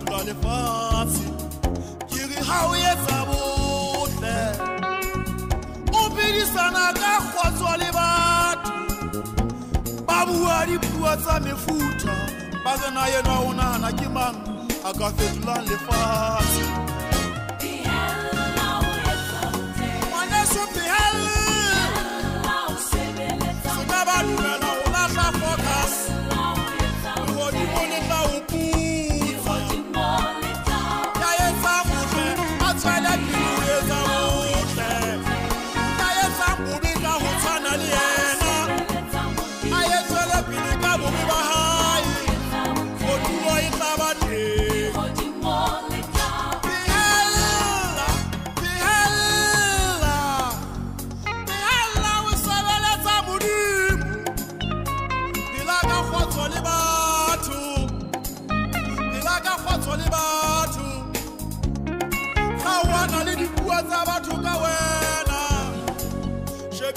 fetola lefatshe ke re ha o etsa botle o phedisana ka kgotso le batho ba bua dipuo tsa mefuta ba tsena yena o nahana ke mang a ka fetolang lefatshe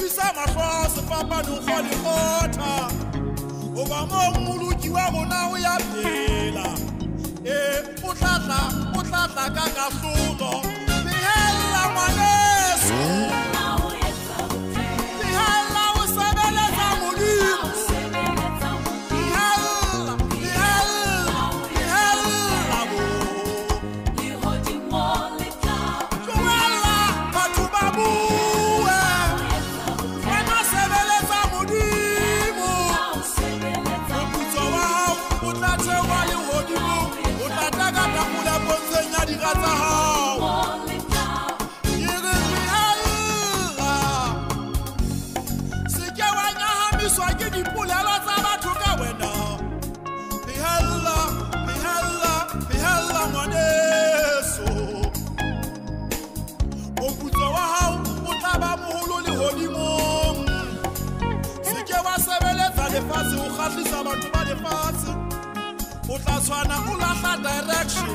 Bisa mafose papa no kholi khotha oba mo muluki wa bona o ya phela utlahla ka kahlulo bihela ngwaneso bihela o sebeletsa modimo bihela bo lihodimo letla tloela batho ba bo lefatshe o kgahlisa batho ba lefatshe o tla tshwana o lahla direction